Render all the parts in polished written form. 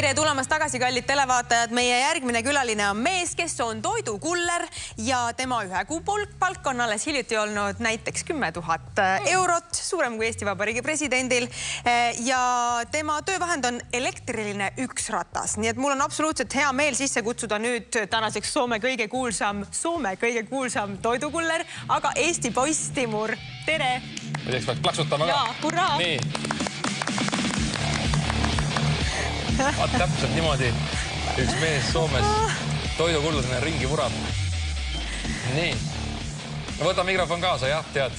Tere tulemast tagasi, kallid televaatajad. Meie järgmine külaline on mees, kes on toidukuller ja tema ühe kuu palk on alles hiljuti olnud näiteks 10 000 eurot, suurem kui Eesti Vabariigi presidendil. Ja tema töövahend on elektriline üksratas. Nii et mul on absoluutselt hea meel sisse kutsuda nüüd tänaseks Soome kõige kuulsam toidukuller, aga Eesti poiss Timur. Tere! Muideks peaks plaksutama ka. Jaa, hurraa! Nii. Täpselt niimoodi üks mees Soomes toidukullusena ringi vurab. Nii. Võta mikrofon kaasa, jah, tead.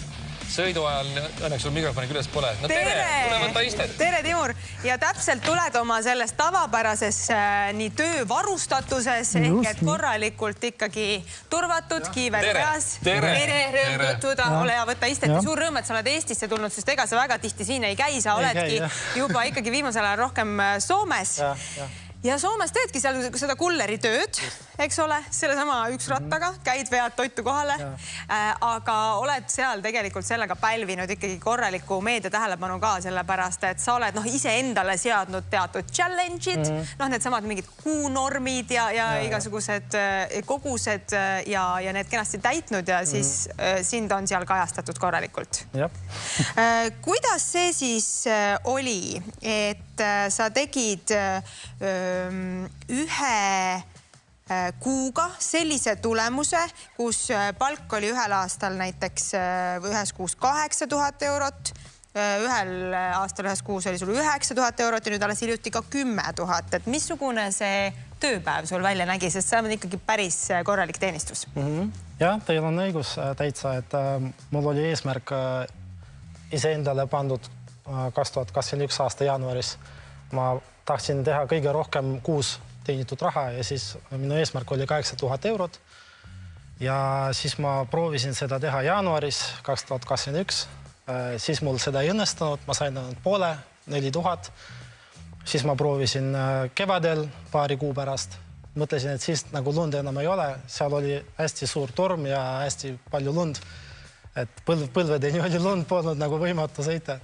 Sõidu ajal õnneks sul mikrofoni küljes pole. No tere! Tule võtta istet! Tere, Timur! Ja täpselt tuled oma selles tavapärases nii töövarustatuses ehk et korralikult ikkagi turvatud, kiiver peas. Tere! Rõõmdutud, ole ja võtta istet. Suur rõõm, et sa oled Eestisse tulnud, sest ega sa väga tihti siin ei käi. Sa oledki juba ikkagi viimasel ajal rohkem Soomes. Ja Soomes teedki seal seda kulleri tööd, eks ole, selle sama üksrattaga, käid vead toitu kohale, aga oled seal tegelikult sellega pälvinud ikkagi korraliku meedia tähelepanu ka sellepärast, et sa oled ise endale seadnud teatud challenge'id, need samad mingid kuunormid ja igasugused kogused ja need kenasti täitnud ja siis sind on seal kajastatud korralikult. Kuidas see siis oli, et sa tegid ühe kuuga sellise tulemuse, kus palk oli ühel aastal näiteks ühes kuus 8000 eurot, ühel aastal ühes kuus oli sul 9000 eurot ja nüüd alles hiljuti ka 10 000. Et missugune see tööpäev sul välja nägi, sest see on ikkagi päris korralik teenistus? Jah, teil on õigus täitsa, et mul oli eesmärk iseendale pandud 2021 aasta jaanuaris. Ma tahtsin teha kõige rohkem kuus teenitud raha ja siis minu eesmärk oli 8000 eurot. Ja siis ma proovisin seda teha jaanuaris 2021. Siis mul seda ei õnnestunud, ma sain ainult poole, 4000. Siis ma proovisin kevadel paari kuu pärast. Mõtlesin, et siis nagu lund enam ei ole. Seal oli hästi suur torm ja hästi palju lund. Et põlvedeni oli lund, polnud nagu võimatu sõita.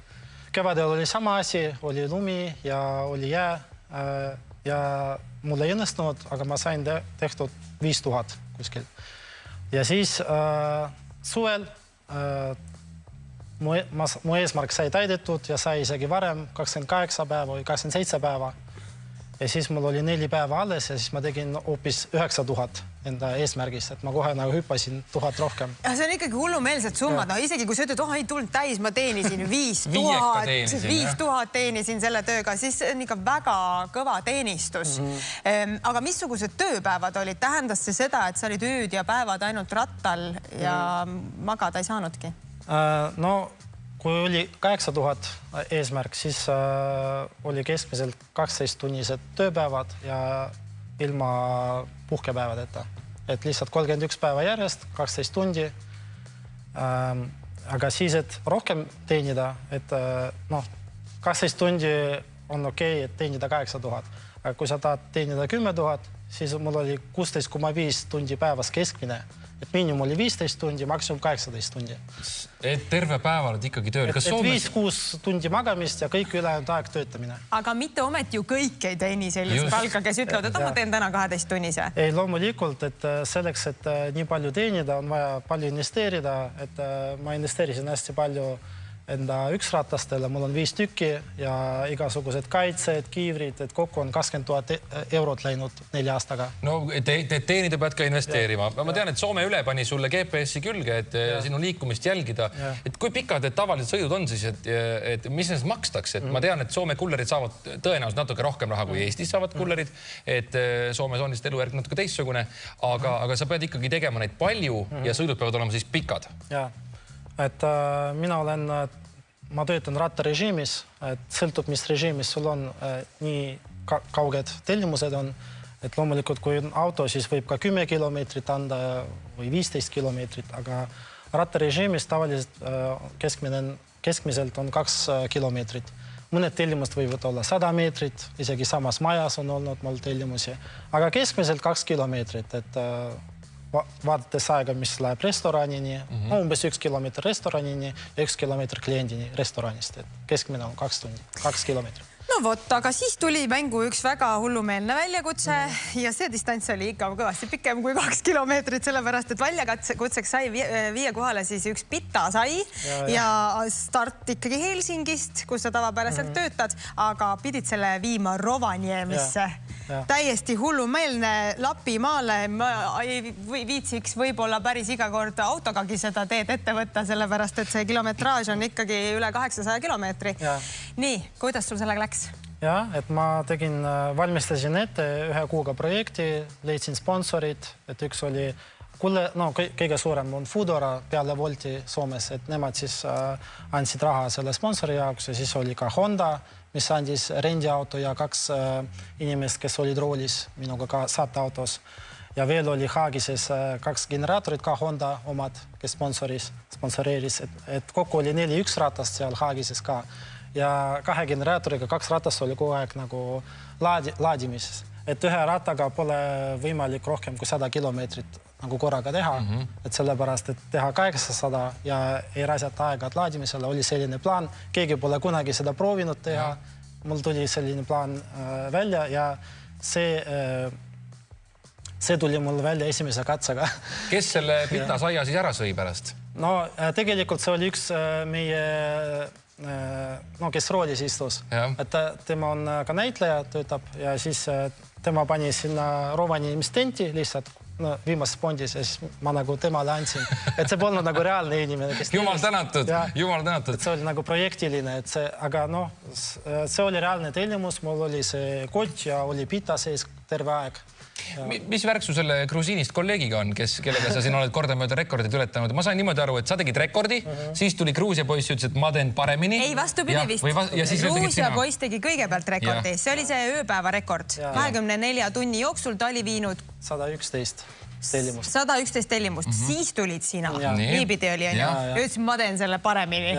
Kevadel oli sama asi, oli lumi ja oli jää ja mul ei õnnestunud, aga ma sain tehtud 5000 kuskil. Ja siis suvel mu eesmärk sai täidetud ja sai isegi varem 28 päeva või 27 päeva. Ja siis mul oli 4 päeva alles ja siis ma tegin hoopis 9000 enda eesmärgist, et ma kohe nagu hüppasin 1000 rohkem. See on ikkagi hullumeelsed summad. Isegi kui sa ütled, ei tulnud täis, ma teenisin 5000 teenisin selle tööga, siis on ikka väga kõva teenistus. Aga missugused tööpäevad olid? Tähendas see seda, et sa olid ööd ja päevad ainult rattal ja magada ei saanudki? No, kui oli 8000 eesmärk, siis oli keskmiselt 12-tunnised tööpäevad ja ilma puhkepäevadeta. Et lihtsalt 31 päeva järjest, 12 tundi. Aga siis, et rohkem teenida, et 12 tundi on okei, et teenida 8000. Aga kui sa tahad teenida 10 000, siis mul oli 16,5 tundi päevas keskmine. Et miinimum oli 15 tundi, maksimum 18 tundi. Et terve päeva oled ikkagi tööl. Et 5-6 tundi magamist ja kõik ülejäänud aeg töötamine. Aga mitte ometi ju kõik ei teeni sellist palka, kes ütlevad, et ma teen täna 12 tunnise. Ei, loomulikult, et selleks, et nii palju teenida, on vaja palju investeerida. Et ma investeerisin hästi palju enda üksratastele, mul on 5 tükki ja igasugused kaitsed, kiivrid, et kokku on 20 000 eurot läinud 4 aastaga. No teenida pead ka investeerima. Ma tean, et Soome üle pani sulle GPS-i külge, et sinu liikumist jälgida. Et kui pikad tavalised sõidud on siis, et mis neist makstakse? Ma tean, et Soome kullerid saavad tõenäoliselt natuke rohkem raha kui Eestis saavad kullerid, et Soomes on vist elujärg natuke teistsugune, aga sa pead ikkagi tegema neid palju ja sõidud peavad olema siis pikad. Jaa. Et ma töötan rattarežiimis, et sõltub, mis režiimis sul on, nii kauged tellimused on, et loomulikult, kui on auto, siis võib ka 10 kilomeetrit anda või 15 kilomeetrit, aga rattarežiimis tavaliselt keskmiselt on 2 kilomeetrit. Mõned tellimust võivad olla 100 meetrit, isegi samas majas on olnud mul tellimusi, aga keskmiselt 2 kilomeetrit, et vaadates aega, mis läheb restoranini, umbes 1 kilomeeter restoranini ja 1 kilomeeter kliendini restoranist. Keskmine on 2 tundi, 2 kilomeetrit. No no vot, aga siis tuli mängu üks väga hullumeelne väljakutse ja see distants oli ikka kõvasti pikem kui 2 kilomeetrit, sellepärast et väljakutseks sai viia kohale siis üks pita sai ja start ikkagi Helsingist, kus sa tavapäraselt töötad, aga pidid selle viima Rovaniemisse. Täiesti hullumeelne Lapimaale. Ma ei viitsiks võib-olla päris iga kord autogagi seda teed ette võtta, sellepärast et see kilometraaž on ikkagi üle 800 kilomeetri. Nii, kuidas sul sellega läks? Ja, et ma valmistasin ette 1 kuuga projekti, leidsin sponsorid, et üks oli kõige suurem on Foodora peale Wolti Soomes, et nemad siis andsid raha selle sponsori jaoks ja siis oli ka Honda, mis andis rendiauto ja 2 inimest, kes olid roolis minuga ka saateautos. Ja veel oli Haagises 2 generaatorit ka Honda omad, kes sponsoreeris, et kokku oli 4 1-ratast seal Haagises ka. Ja 2 generaatoriga 2 ratast oli kogu aeg nagu laadimises. Et 1 rattaga pole võimalik rohkem kui 100 kilomeetrit nagu korraga teha, et sellepärast, et teha 800 ja ei raisata aega laadimisele, oli selline plaan. Keegi pole kunagi seda proovinud teha. Mul tuli selline plaan välja ja see tuli mul välja esimese katsega. Kes selle pita saia siis ära sõi pärast? No tegelikult see oli üks meie, kes roolis istus. Et tema on ka näitleja, töötab ja siis tema pani sinna Rovaniemi stenti lihtsalt viimases pondis ja siis ma nagu temale andsin. Et see polnud nagu reaalne inimene, kes... Jumal tänatud, jumal tänatud. Et see oli nagu projektiline, et see, aga see oli reaalne tellimus, mul oli see kott ja oli pita sees terve aeg. Mis värk su selle grusiinist kolleegiga on, kellega sa siin oled kordamööda rekordid ületanud? Ma sain niimoodi aru, et sa tegid rekordi, siis tuli Gruusia poiss, ütles, et ma teen paremini. Ei, vastupidi vist. Gruusia poiss tegi kõigepealt rekordi. See oli see ööpäeva rekord. 24 tunni jooksul ta oli viinud 111 tellimust. 111 tellimust. Siis tulid sina. Niipidi oli, on ju. Ütlesin, ma teen selle paremini.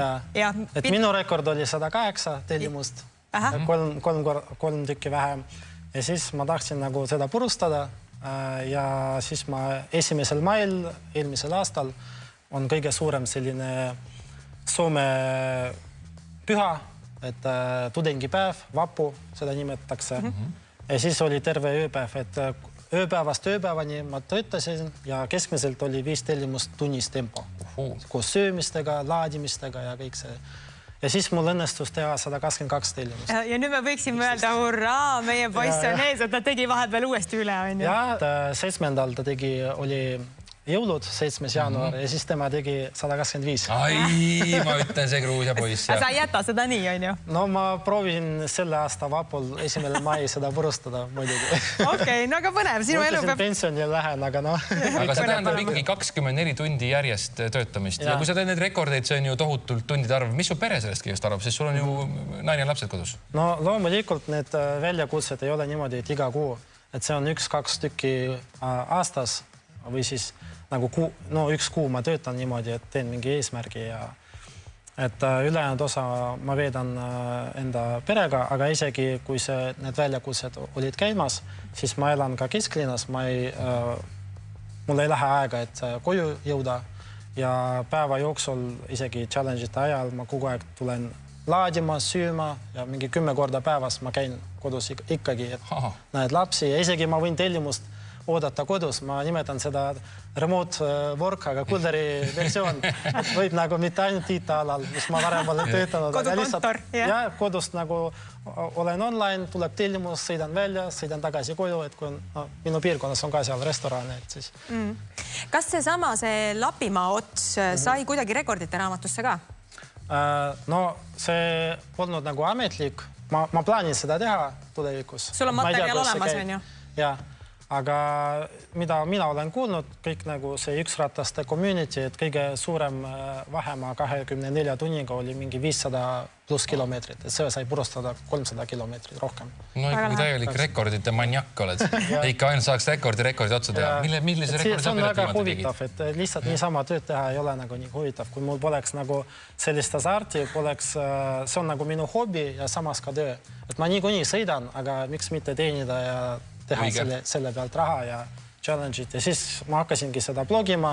Et minu rekord oli 108 tellimust. 3 tükki vähem. Ja siis ma tahtsin nagu seda purustada ja siis ma 1. mail eelmisel aastal on kõige suurem selline Soome püha, et tudengipäev, vapu, seda nimetatakse. Ja siis oli terve ööpäev, et ööpäevast ööpäevani ma töötasin ja keskmiselt oli 5 tellimust tunnis tempo. Koos söömistega, laadimistega ja kõik see. Ja siis mul õnnestus teha 122 tellimust. Ja nüüd me võiksime öelda, hurraa, meie poiss on ees, et ta tegi vahepeal uuesti üle, on ju? Ja 7. ta tegi, oli jõulud, 7. jaanuar ja siis tema tegi 125. Ai, ma ütlen see Gruusia poiss. Aga sa ei jäta seda nii, on ju? No ma proovin selle aasta vapul 1. mai seda purustada muidugi. Okei, no aga põnev, sinu elu peab... pensionil lähen, aga noh. Aga see tähendab ikkagi 24 tundi järjest töötamist ja kui sa teed need rekordeid, see on ju tohutult tundide arv. Mis su pere sellest kõigest arvab, sest sul on ju naine ja lapsed kodus? No loomulikult need väljakutsed ei ole niimoodi, et iga kuu, et see on 1-2 tükki aastas või siis nagu 1 kuu ma töötan niimoodi, et teen mingi eesmärgi ja et ülejäänud osa ma veedan enda perega, aga isegi kui need väljakutsed olid käimas, siis ma elan ka kesklinnas, mul ei lähe aega, et koju jõuda ja päeva jooksul isegi challenge'ite ajal ma kogu aeg tulen laadima, sööma ja mingi 10 korda päevas ma käin kodus ikkagi, et näed lapsi ja isegi ma võin tellimust oodata kodus, ma nimetan seda remote work, aga kulderi versioon. Võib nagu mitte ainult IT-alal, mis ma varem olen töötanud. Kodukontor, jah? Ja kodust nagu olen online, tuleb tellimus, sõidan välja, sõidan tagasi koju, et kui minu piirkonnas on ka seal restorane, et siis... Kas see Lapimaa ots sai kuidagi rekordite raamatusse ka? No see polnud nagu ametlik. Ma plaanin seda teha tulevikus. Sul on materjal olemas, on ju? Jah. Aga mida mina olen kuulnud, kõik nagu see 1-rataste community, et kõige suurem vahemaa 24 tunniga oli mingi 500+ kilomeetrit, et see sai purustada 300 kilomeetrit rohkem. No ikkagi täielik rekordite maniak oled. Ikka ainult saaks rekordi otsa teha. Millise rekordi see on väga huvitav, et lihtsalt niisama tööd teha ei ole nagu nii huvitav. Kui mul poleks nagu sellist asarti, see on nagu minu hobi ja samas ka töö. Et ma niikuinii sõidan, aga miks mitte teenida ja teha selle pealt raha ja challenge'id ja siis ma hakkasingi seda blogima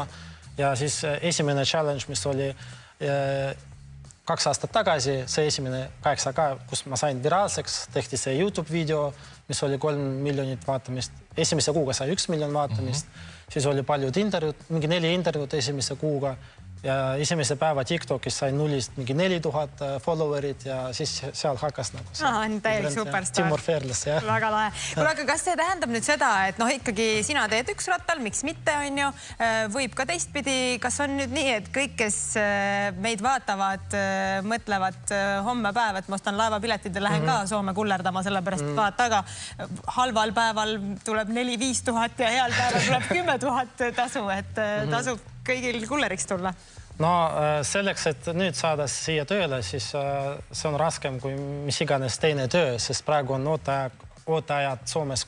ja siis esimene challenge, mis oli 2 aastat tagasi see esimene 8K, kus ma sain viraalseks, tehti see YouTube video, mis oli 3 miljonit vaatamist. Esimese kuuga sai 1 miljon vaatamist. Siis oli paljud intervjuud, mingi 4 intervjuud esimese kuuga. Ja esimese päeva TikTokis sai nullist mingi 4000 followerit ja siis seal hakkas nagu see. On täielik superstar. Timur Ferles, jah. Väga lahe. Kuule, aga kas see tähendab nüüd seda, et ikkagi sina teed üks rattal, miks mitte, on ju? Võib ka teistpidi. Kas on nüüd nii, et kõik, kes meid vaatavad, mõtlevad homme päev, et ma ostan laevapiletid ja lähen ka Soome kullerdama, sellepärast vaata, aga halval päeval tuleb 4-5 tuhat ja heal päeval tuleb 10 000 tasu, et tasub kõigil kulleriks tulla? No selleks, et nüüd saada siia tööle, siis see on raskem kui mis iganes teine töö, sest praegu on ooteajad Soomes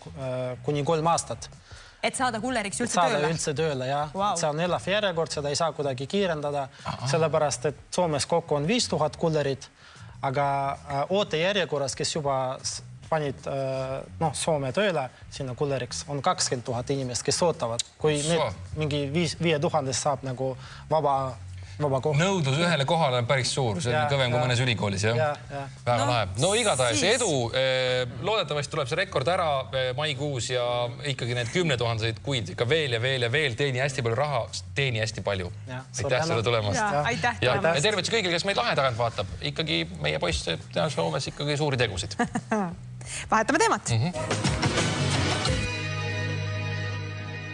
kuni 3 aastat. Et saada kulleriks üldse tööle? Saada üldse tööle, jah. See on elav järjekord, seda ei saa kuidagi kiirendada, sellepärast, et Soomes kokku on 5000 kullerit, aga ootejärjekorras, kes juba panid Soome tööle sinna kulleriks, on 20 000 inimest, kes ootavad. Kui mingi 5000 saab nagu vaba koht. Nõudlus ühele kohale on päris suur, see on kõvem kui mõnes ülikoolis, jah? Väga lahe. No igatahes edu, loodetavasti tuleb see rekord ära maikuus ja ikkagi need 10 000 kuid ikka veel ja veel ja veel teeni hästi palju raha, teeni hästi palju. Aitäh selle tulemast. Aitäh. Ja tervitus kõigil, kes meid lahe tagant vaatab. Ikkagi meie poiss teha Soomes ikkagi suuri tegusid. Vahetame teemat.